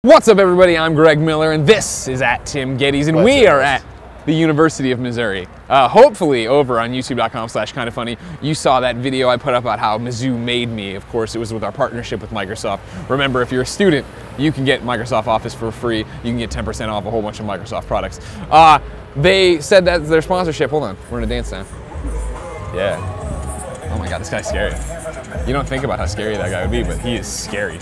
What's up, everybody? I'm Greg Miller, and this is at Tim Geddes, and we are at the University of Missouri. Hopefully over on youtube.com/kindafunny. You saw that video I put up about how Mizzou made me. Of course, it was with our partnership with Microsoft. Remember, if you're a student, you can get Microsoft Office for free. You can get 10% off a whole bunch of Microsoft products. They said that's their sponsorship. Hold on, we're gonna dance now. Yeah. Oh my God, this guy's scary. You don't think about how scary that guy would be, but he is scary.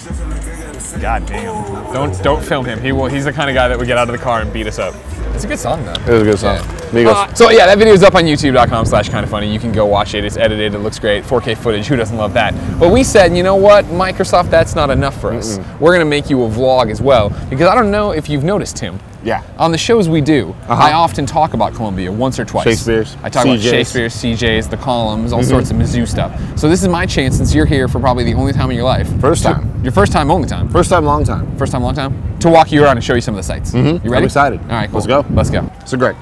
God damn. Don't film him. He's the kind of guy that would get out of the car and beat us up. It's a good song, though. It was a good song. Yeah. So yeah, that video is up on youtube.com/kindafunny. You can go watch it. It's edited. It looks great. 4K footage. Who doesn't love that? But we said, you know what, Microsoft, that's not enough for us. We're gonna make you a vlog as well, because I don't know if you've noticed, Tim. Yeah. On the shows we do, I often talk about Columbia once or twice. Shakespeare's. I talk about Shakespeare's, CJ's, the columns, all sorts of Mizzou stuff. So this is my chance, since you're here for probably the only time in your life. First time. Your first time, only time. First time, long time. First time, long time? To walk you around and show you some of the sites. You ready? I'm excited. All right, cool. Let's go. Let's go. So Greg,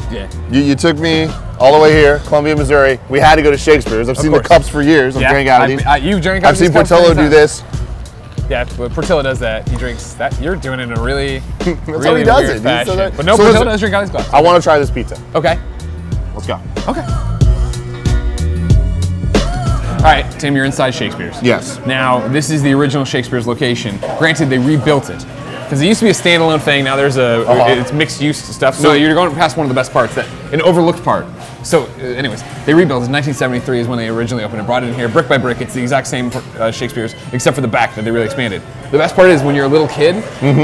you took me all the way here, Columbia, Missouri. We had to go to Shakespeare's. I've seen the cups for years. I've drank out of these. You've drank out of these. I've seen Portillo do this. Yeah, but Portillo does that. He drinks that. You're doing it in a really, really weird fashion. But no, Portillo does drink out of his glass. I want to try this pizza. Okay. Let's go. Okay. All right, Tim, you're inside Shakespeare's. Yes. Now, this is the original Shakespeare's location. Granted, they rebuilt it. Because it used to be a standalone thing. Now there's it's mixed use stuff. So you're going past one of the best parts, an overlooked part. So anyways, they rebuilt it. 1973 is when they originally opened it. Brought it in here, brick by brick. It's the exact same Shakespeare's, except for the back that they really expanded. The best part is when you're a little kid,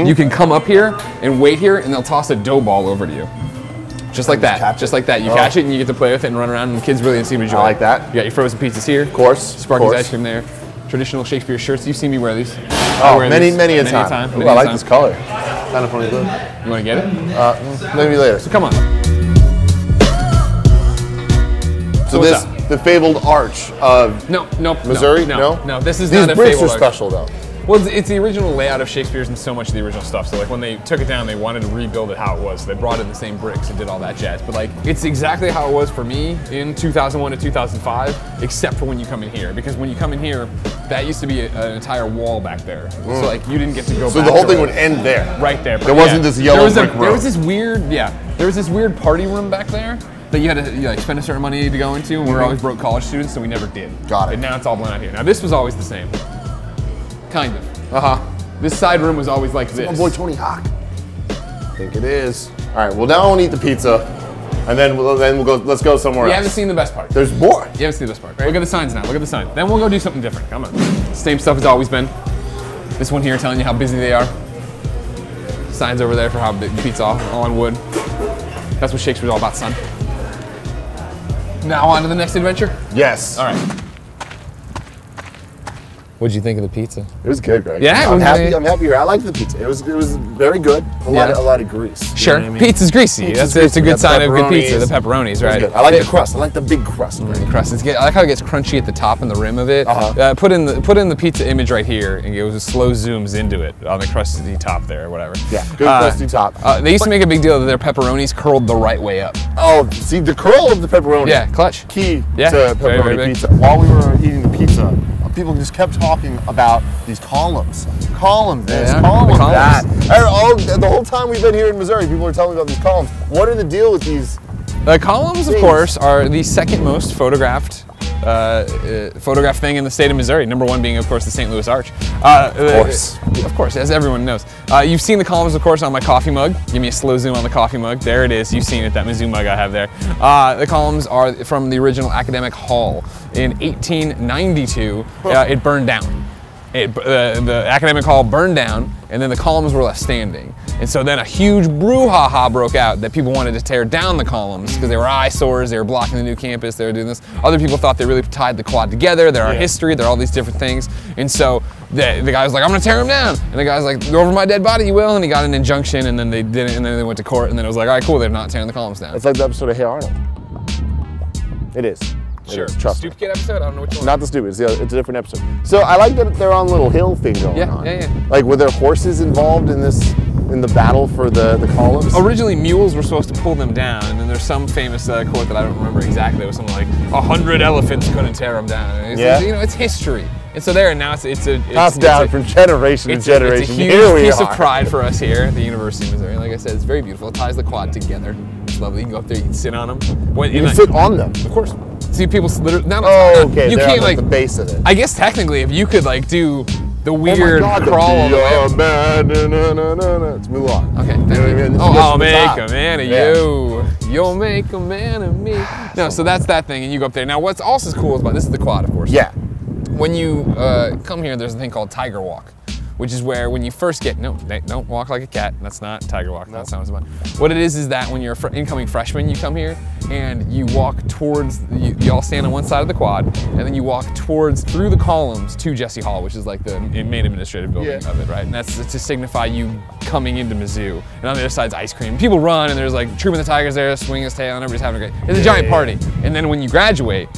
you can come up here and wait here, and they'll toss a dough ball over to you. Just like that. Just like that. You catch it, and you get to play with it and run around, and the kids really seem to enjoy it. I like that. You got your frozen pizzas here. Of course. Sparky's ice cream there. Traditional Shakespeare shirts. You've seen me wear these. Oh, many a time. Ooh, I like this color. Kind of funny blue. You want to get it? Maybe later. So come on. So this, the fabled arch of Missouri? No, this is These not a fabled arch. These bricks are special, though. Well, it's the original layout of Shakespeare's and so much of the original stuff. So like when they took it down, they wanted to rebuild it how it was. So they brought in the same bricks and did all that jazz. But like, it's exactly how it was for me in 2001 to 2005, except for when you come in here. Because when you come in here, that used to be an entire wall back there. So like, you didn't get to go back. So the whole thing would end there? Right there. There wasn't this yellow brick road. There was this weird, there was this weird party room back there that you had to spend a certain money to go into, and we were always broke college students, so we never did. Got it. And now it's all blown out here. Now this was always the same. Kind of. This side room was always like this. My boy Tony Hawk. I think it is. All right, well now I want to eat the pizza, and then we'll go, let's go somewhere else. You haven't seen the best part. There's more. You haven't seen the best part. Right? Look at the signs now, look at the sign. Then we'll go do something different, come on. Same stuff as always been. This one here telling you how busy they are. Signs over there for how the pizza all on wood. That's what Shakespeare's all about, son. Now on to the next adventure? Yes. All right. What'd you think of the pizza? It was good, Greg. Yeah, I'm happy here. I like the pizza. It was very good. A lot of grease. Sure. You know what I mean? Pizza's greasy. It's a good sign of good pizza. The pepperonis, right? I like the crust. I like the big crust. The crust. I like how it gets crunchy at the top and the rim of it. Put in the pizza image right here, and it was slow zooms into it on the crusty top there, or whatever. Yeah, good crusty top. They used to make a big deal that their pepperonis curled the right way up. Oh, see the curl of the pepperoni. Yeah, clutch. Key to pepperoni pizza. While we were eating the pizza, people just kept talking about these columns. Column this, column that. The whole time we've been here in Missouri, people are telling me about these columns. What are the deal with these? The columns, of course, are the second most photographed thing in the state of Missouri. Number one being, of course, the St. Louis Arch. Of course, as everyone knows. You've seen the columns, of course, on my coffee mug. Give me a slow zoom on the coffee mug. There it is. You've seen it, that Mizzou mug I have there. The columns are from the original Academic Hall. In 1892, it burned down. The Academic Hall burned down, and then the columns were left standing. And so then a huge brouhaha broke out that people wanted to tear down the columns because they were eyesores, they were blocking the new campus, they were doing this. Other people thought they really tied the quad together, they're our history, they're all these different things. And so the guy was like, I'm gonna tear them down. And the guy's like, over my dead body you will, and he got an injunction, and then they didn't, and then they went to court, and then it was like, all right, cool, they're not tearing the columns down. It's like the episode of Hey Arnold. It is. Sure. Trust me. Stupid Kid episode? I don't know which one. Not the Stupid. It's a different episode. So I like that they're on a little hill thing going on. Yeah. Like, were there horses involved in the battle for the columns? Originally, mules were supposed to pull them down, and then there's some famous quote that I don't remember exactly. It was something like, 100 elephants couldn't tear them down. It's, it's history. And so there, and now it's passed down from generation to generation. It's a huge piece of pride for us here at the University of Missouri. Like I said, it's very beautiful. It ties the quad together. It's lovely. You can go up there, you can sit on them. You can sit on them? Of course. See people literally, okay, you can't like the base of it. I guess technically, if you could like do the weird crawl all the way up. Let's move on. Okay. I'll make a man of you. You'll make a man of me. No, so that's that thing, and you go up there. Now, what's also cool is about this is the quad, of course. Yeah. When you come here, there's a thing called Tiger Walk, which is where when you first get, no, don't walk like a cat. That's not Tiger Walk. That's not what it's about. What it is that when you're an incoming freshman, you come here and you walk towards, you all stand on one side of the quad, and then you walk through the columns to Jesse Hall, which is like the main administrative building of it, right? And that's to signify you coming into Mizzou. And on the other side's ice cream. People run, and there's like Truman the Tiger's there, swinging his tail, and everybody's having a great, it's a giant party. And then when you graduate,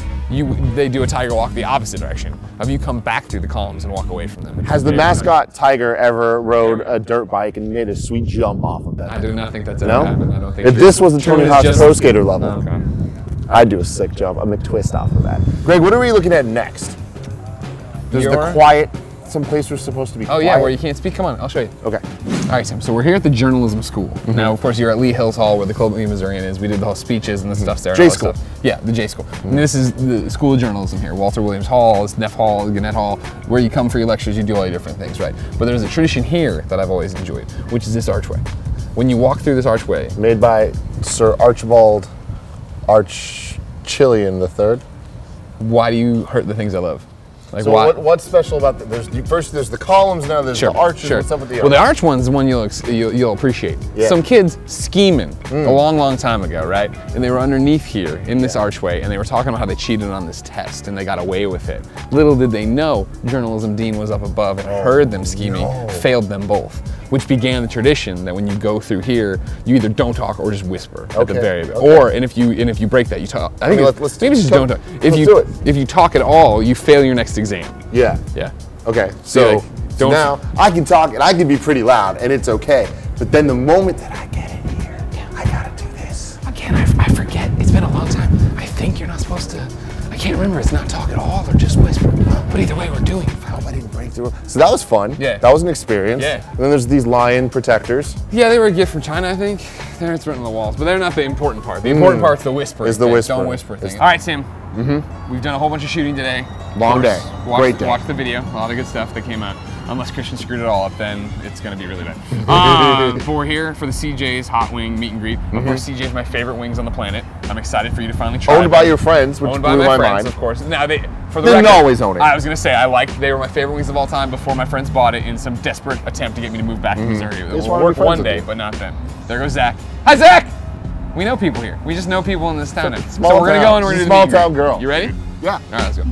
they do a tiger walk the opposite direction of you come back through the columns and walk away from them. Has the mascot tiger ever rode a dirt bike and made a sweet jump off of that? I do not think that's ever happened. I don't think if this was a Tony Hawk's pro skater level, okay. I'd do a sick jump, a McTwist off of that. Greg, what are we looking at next? There's the quiet, some place we're supposed to be quiet. Oh yeah, where you can't speak. Come on, I'll show you. Okay. All right, Sam, so we're here at the journalism school. Now, of course, you're at Lee Hills Hall where the Club of the Missourian is. We did the whole speeches and the stuff there. J School. Yeah, the J School. And this is the School of Journalism here. Walter Williams Hall, Neff Hall, Gannett Hall, where you come for your lectures, you do all your different things, right? But there's a tradition here that I've always enjoyed, which is this archway. When you walk through this archway. Made by Sir Archibald Archchillian III. Why do you hurt the things I love? Like so what's special about that? First there's the columns, now there's the arches. What's up with the arch? Well, the arch one's the one you'll appreciate. Yeah. Some kids scheming a long time ago, right? And they were underneath here in this archway, and they were talking about how they cheated on this test and they got away with it. Little did they know, journalism dean was up above and heard them scheming, failed them both, which began the tradition that when you go through here, you either don't talk or just whisper at the very end. And if you break that, you talk. I think maybe just don't talk. If you talk at all, you fail your next exam. Yeah. Yeah. Okay. So now I can talk and I can be pretty loud and it's okay. But then the moment that I get in here, I gotta do this. Again, I forget. It's been a long time. I think you're not supposed to. I can't remember. It's not talk at all or just whisper. But either way, we're doing it. I hope I didn't break through. So that was fun. Yeah. That was an experience. Yeah. And then there's these lion protectors. Yeah, they were a gift from China, I think. They're written on the walls, but they're not the important part. The important part's the whispering. Is the whispering. Don't whisper things. All right, Tim. We've done a whole bunch of shooting today. Long day. Great day. Watch the video. A lot of good stuff that came out. Unless Christian screwed it all up, then it's going to be really bad. But we're here for the CJ's Hot Wing meet and greet. Of course, CJ's my favorite wings on the planet. I'm excited for you to finally try. Owned by your friends, which blew my mind. Of course. Now for the record, record, always own it. I was going to say they were my favorite wings of all time before my friends bought it in some desperate attempt to get me to move back to Missouri. It will work one day, but not then. There goes Zach. Hi, Zach. We know people here. We just know people in this town. So we're going to go and we're going to do the meet and greet. Small town girl. You ready? Yeah. All right, let's go.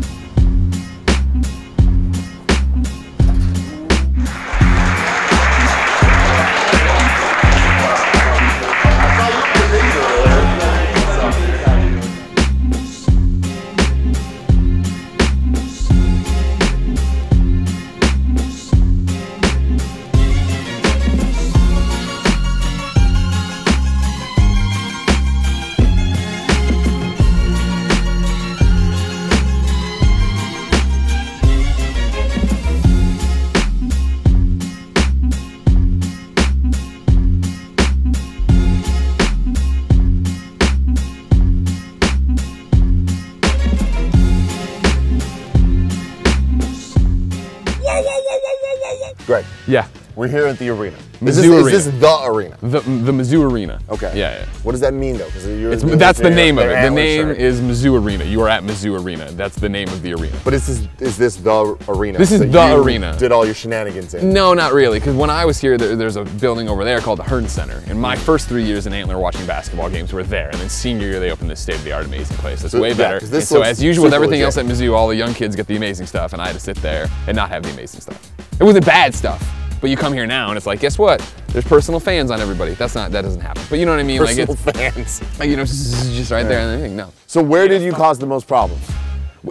Greg. Yeah. We're here at the arena. Is this the arena? The Mizzou Arena. Okay. Yeah. What does that mean though? That's the name of it. The name is Mizzou Arena. You are at Mizzou Arena. That's the name of the arena. But is this the arena? This is the arena. Did all your shenanigans in? No, not really. Because when I was here, there's a building over there called the Hearn Center. And my first 3 years in Antler watching basketball games were there. And then senior year, they opened this state-of-the-art amazing place. That's way better. And so as usual with everything else at Mizzou, all the young kids get the amazing stuff, and I had to sit there and not have the amazing stuff. It wasn't bad stuff. But you come here now and it's like, guess what? There's personal fans on everybody. That doesn't happen. But you know what I mean? Personal fans. Like, you know, just right there and everything. No. So where did you cause the most problems?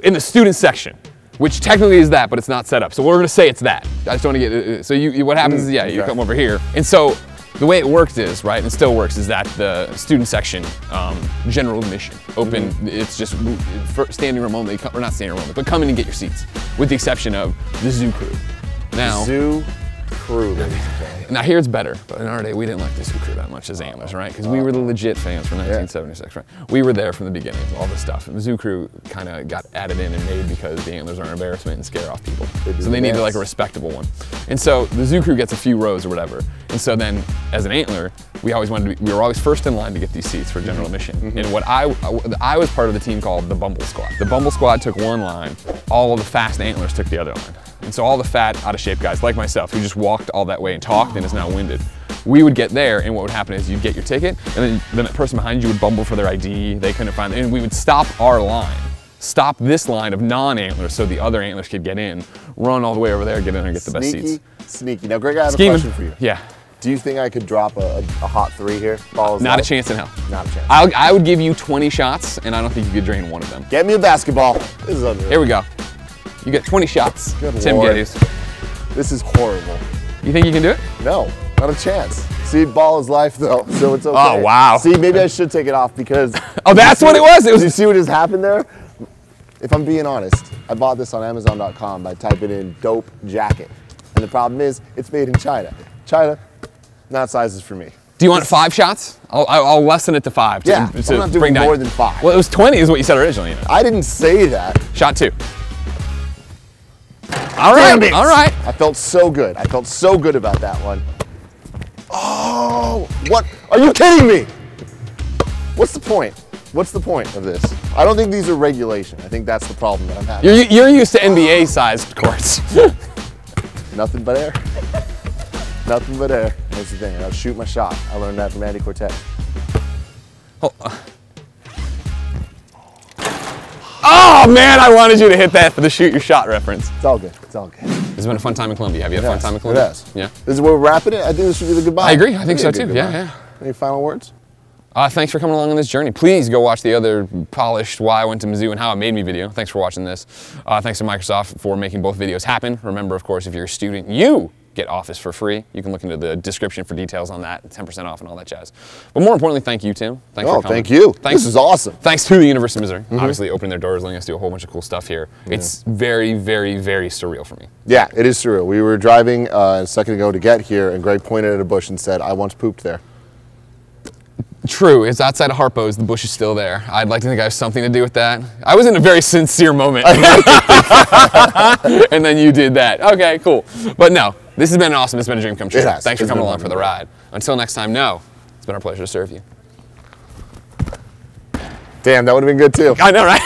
In the student section, which technically is that, but it's not set up. So we're gonna say it's that. I just want to get, so what happens is, you come over here. And so the way it worked is, right, and still works, is that the student section, general admission, open, it's just standing room only, or not standing room only, but come in and get your seats, with the exception of the zoo crew. Now, Zoo crew, ladies and gentlemen. Now here it's better, but in our day we didn't like the zoo crew that much as Antlers, right? Because we were the legit fans from 1976, right? We were there from the beginning, all this stuff. And the zoo crew kind of got added in and made because the Antlers are an embarrassment and scare off people. So they needed like a respectable one. And so the zoo crew gets a few rows or whatever. And so then as an Antler, we always wanted to be, we were always first in line to get these seats for general admission. And what I was part of the team called the Bumble Squad. The Bumble Squad took one line, all of the fast Antlers took the other line. And so all the fat, out of shape guys like myself who just walked all that way and talked and is now winded, we would get there, and what would happen is you'd get your ticket, and then the person behind you would bumble for their ID, they couldn't find it, and we would stop our line, stop this line of non-Antlers so the other Antlers could get in, run all the way over there, get in there and get the best seats. Sneaky. Now Greg, I have a question for you. Yeah. Do you think I could drop a hot 3 here? Not a chance in hell. Not a chance. I would give you 20 shots, and I don't think you could drain one of them. Get me a basketball. This is unreal. Here we go. You get 20 shots, Good Tim Lord. Geddes. This is horrible. You think you can do it? No, not a chance. See, ball is life though, so it's okay. Oh, wow. See, maybe I should take it off because... Oh, that's what it was? Did you see what just happened there? If I'm being honest, I bought this on Amazon.com by typing in dope jacket. And the problem is, it's made in China. China, not sizes for me. Do you want 5 shots? I'll lessen it to 5. Yeah, I'm not doing more than 5. Well, it was 20 is what you said originally. I didn't say that. Shot 2. All right, all right. I felt so good. I felt so good about that one. Oh, what? Are you kidding me? What's the point? What's the point of this? I don't think these are regulation. I think that's the problem that I'm having. You're used to NBA-sized courts. Nothing but air. Nothing but air. That's the thing. I'll shoot my shot. I learned that from Andy Cortez. Oh man, I wanted you to hit that for the shoot your shot reference. It's all good. It's all good. This has been a fun time in Columbia. Have you had a fun time in Columbia? It has. Yeah. This is where we're wrapping it. I think this should be the goodbye. I agree. I think so too. Yeah, yeah. Any final words? Thanks for coming along on this journey. Please go watch the other polished why I went to Mizzou and how it made me video. Thanks for watching this. Thanks to Microsoft for making both videos happen. Remember, of course, if you're a student, you get Office for free. You can look into the description for details on that, 10% off and all that jazz. But more importantly, thank you, Tim. Thanks for coming. Thank you. This is awesome. Thanks to the University of Missouri, obviously opening their doors, letting us do a whole bunch of cool stuff here. It's very, very, very surreal for me. Yeah, it is surreal. We were driving a second ago to get here, and Greg pointed at a bush and said, I once pooped there. True, it's outside of Harpo's, the bush is still there. I'd like to think I have something to do with that. I was in a very sincere moment. And then you did that. Okay, cool. But no, this has been awesome. It's been a dream come true. Thanks for coming along for the ride. Until next time, no, it's been our pleasure to serve you. Damn, that would have been good too. I know, right?